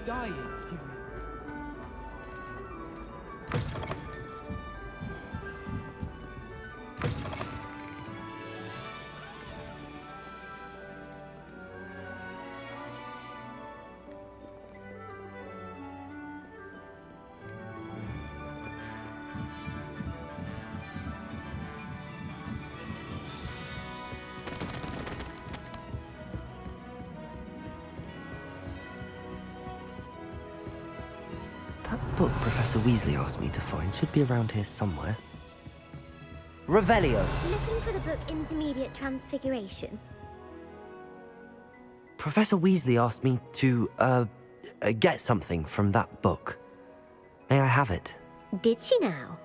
dying. That book Professor Weasley asked me to find should be around here somewhere. Revelio! Looking for the book Intermediate Transfiguration? Professor Weasley asked me to, get something from that book. May I have it? Did she now?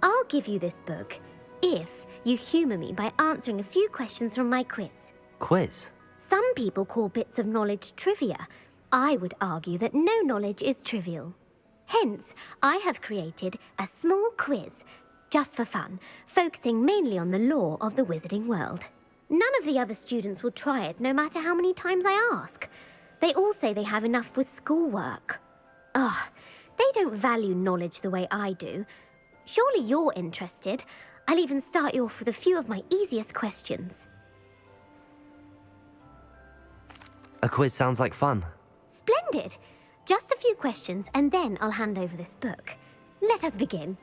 I'll give you this book if you humour me by answering a few questions from my quiz. Quiz? Some people call bits of knowledge trivia. I would argue that no knowledge is trivial. Hence, I have created a small quiz, just for fun, focusing mainly on the lore of the wizarding world. None of the other students will try it, no matter how many times I ask. They all say they have enough with schoolwork. Ugh, they don't value knowledge the way I do. Surely you're interested. I'll even start you off with a few of my easiest questions. A quiz sounds like fun. Splendid! Just a few questions, and then I'll hand over this book. Let us begin.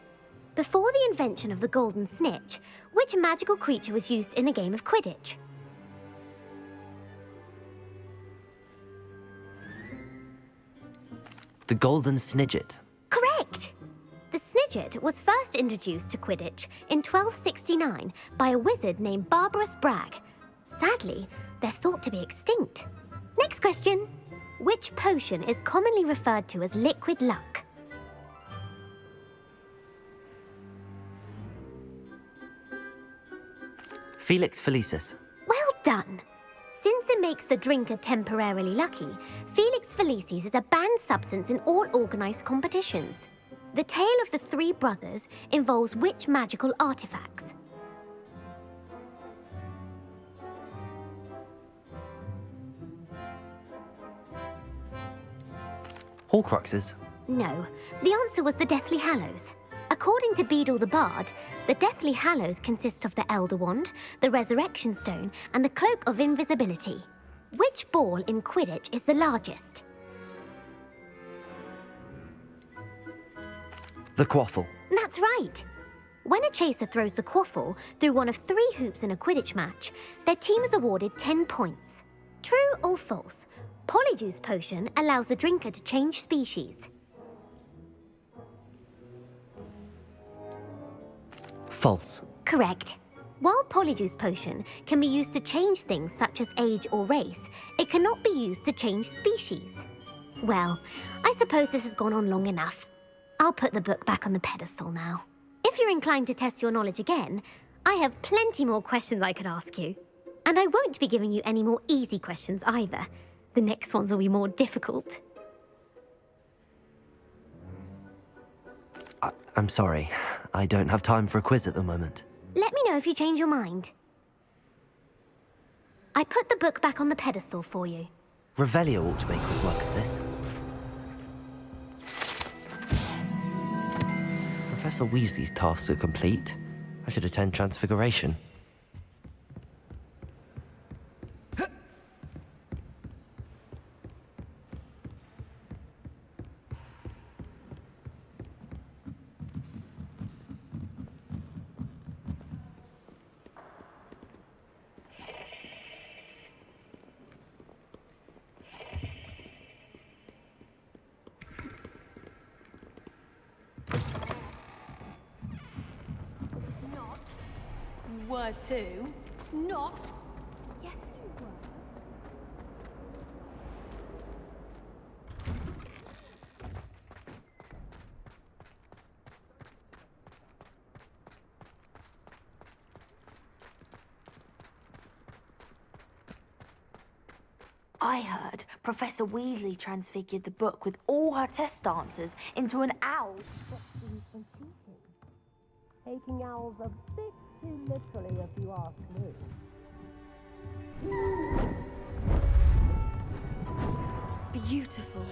Before the invention of the golden snitch, which magical creature was used in a game of Quidditch? The Golden Snidget. Correct! The Snidget was first introduced to Quidditch in 1269 by a wizard named Barbarous Bragg. Sadly, they're thought to be extinct. Next question. Which potion is commonly referred to as liquid luck? Felix Felicis. Well done! Since it makes the drinker temporarily lucky, Felix Felicis is a banned substance in all organised competitions. The tale of the three brothers involves which magical artifacts? Horcruxes. No, the answer was the Deathly Hallows. According to Beadle the Bard, the Deathly Hallows consists of the Elder Wand, the Resurrection Stone, and the Cloak of Invisibility. Which ball in Quidditch is the largest? The Quaffle. That's right. When a chaser throws the quaffle through one of 3 hoops in a Quidditch match, their team is awarded 10 points. True or false? Polyjuice Potion allows the drinker to change species. False. Correct. While Polyjuice Potion can be used to change things such as age or race, it cannot be used to change species. Well, I suppose this has gone on long enough. I'll put the book back on the pedestal now. If you're inclined to test your knowledge again, I have plenty more questions I could ask you. And I won't be giving you any more easy questions either. The next ones will be more difficult. I'm sorry. I don't have time for a quiz at the moment. Let me know if you change your mind. I put the book back on the pedestal for you. Revelio ought to make quick work of this. Professor Weasley's tasks are complete. I should attend Transfiguration. Were to, not. Yes, you were. I heard Professor Weasley transfigured the book with all her test answers into an owl. Taking owls a bit too literally, if you ask me. Beautiful.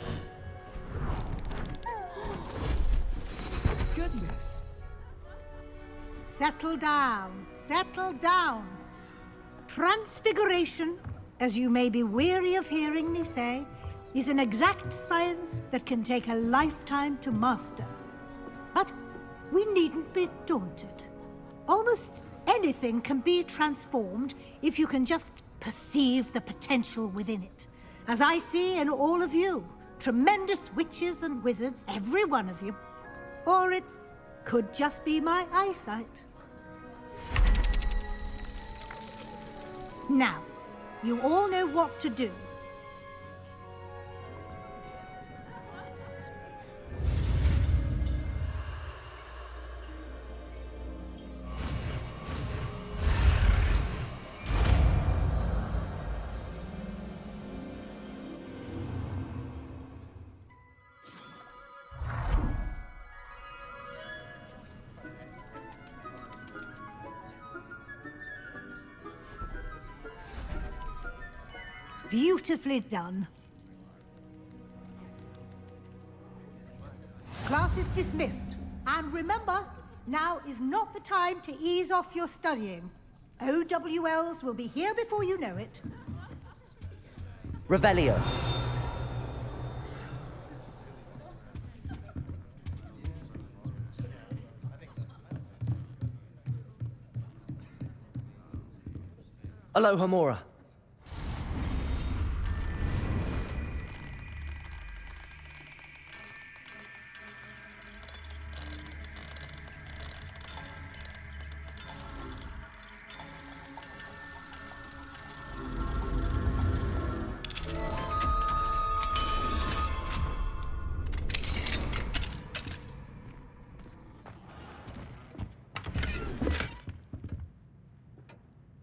Goodness. Settle down. Settle down. Transfiguration, as you may be weary of hearing me say, is an exact science that can take a lifetime to master. But we needn't be daunted. Almost anything can be transformed if you can just perceive the potential within it. As I see in all of you, tremendous witches and wizards, every one of you. Or it could just be my eyesight. Now, you all know what to do. Beautifully done. Class is dismissed. And remember, now is not the time to ease off your studying. OWLs will be here before you know it. Revelio. Aloha Mora.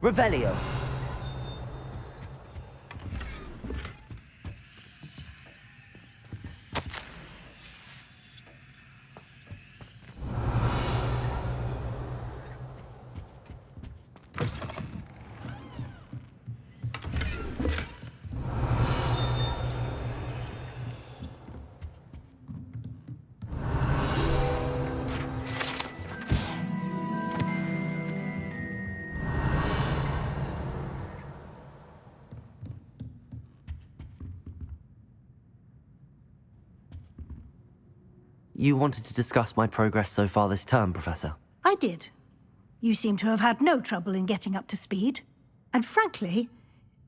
Revelio. You wanted to discuss my progress so far this term, Professor? I did. You seem to have had no trouble in getting up to speed. And frankly,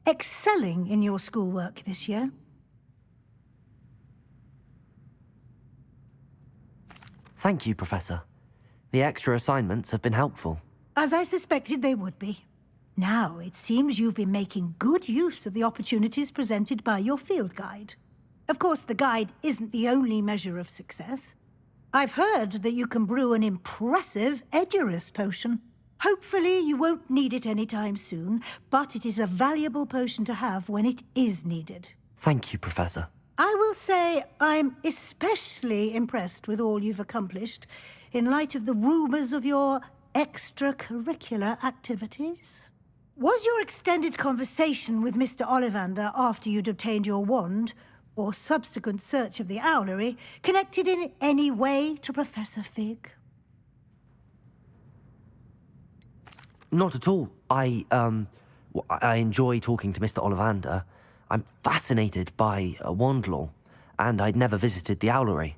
excelling in your schoolwork this year. Thank you, Professor. The extra assignments have been helpful. As I suspected they would be. Now, it seems you've been making good use of the opportunities presented by your field guide. Of course, the guide isn't the only measure of success. I've heard that you can brew an impressive Edurus potion. Hopefully, you won't need it anytime soon, but it is a valuable potion to have when it is needed. Thank you, Professor. I will say I'm especially impressed with all you've accomplished in light of the rumors of your extracurricular activities. Was your extended conversation with Mr. Ollivander after you'd obtained your wand, or subsequent search of the owlery, connected in any way to Professor Fig? Not at all. I enjoy talking to Mr. Ollivander. I'm fascinated by wand law, and I'd never visited the owlery.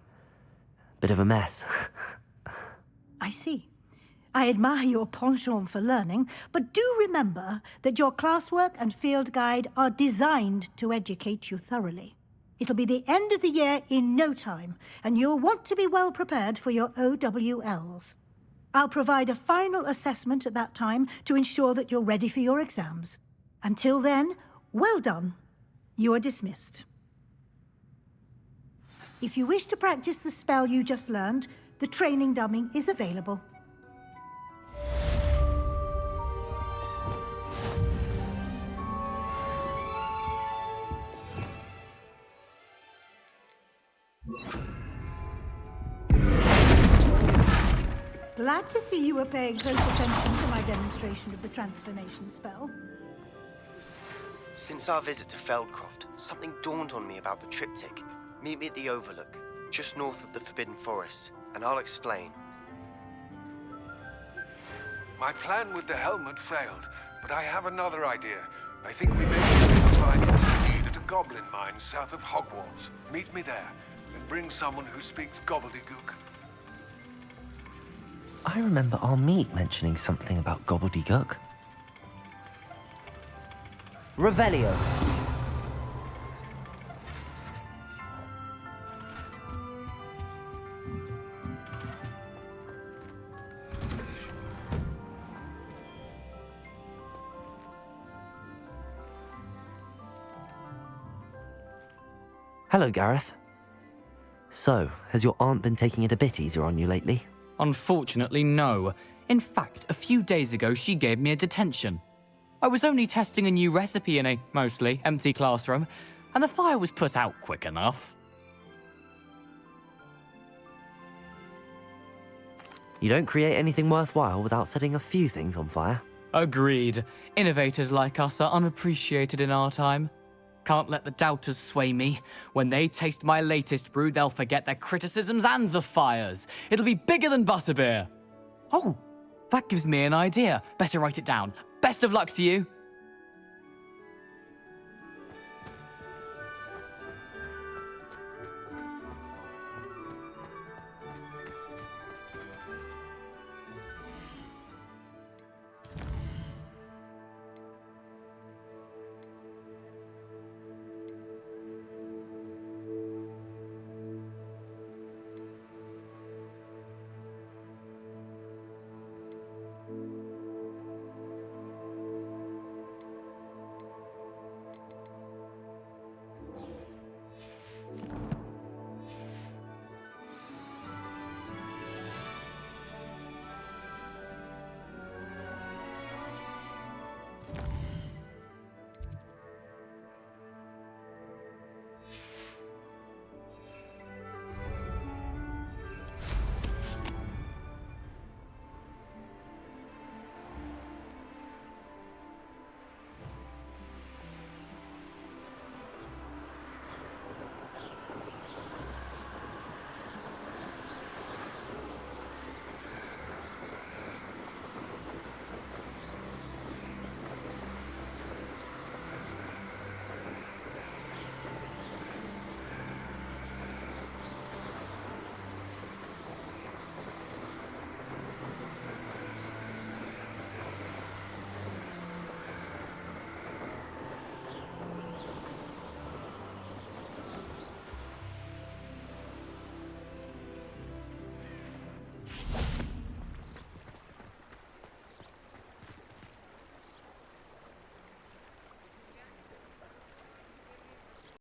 Bit of a mess. I see. I admire your penchant for learning, but do remember that your classwork and field guide are designed to educate you thoroughly. It'll be the end of the year in no time, and you'll want to be well prepared for your OWLs. I'll provide a final assessment at that time to ensure that you're ready for your exams. Until then, well done. You are dismissed. If you wish to practice the spell you just learned, the training dummy is available. Glad to see you were paying close attention to my demonstration of the transformation spell. Since our visit to Feldcroft, something dawned on me about the triptych. Meet me at the Overlook, just north of the Forbidden Forest, and I'll explain. My plan with the helmet failed, but I have another idea. I think we may be able to find what we need at a goblin mine south of Hogwarts. Meet me there, and bring someone who speaks gobbledygook. I remember our meet mentioning something about gobbledygook. Revelio. Hello, Gareth. So, has your aunt been taking it a bit easier on you lately? Unfortunately, no. In fact, a few days ago, she gave me a detention. I was only testing a new recipe in a mostly empty classroom, and the fire was put out quick enough. You don't create anything worthwhile without setting a few things on fire. Agreed. Innovators like us are unappreciated in our time. Can't let the doubters sway me. When they taste my latest brew, they'll forget their criticisms and the fires. It'll be bigger than butterbeer. Oh, that gives me an idea. Better write it down. Best of luck to you.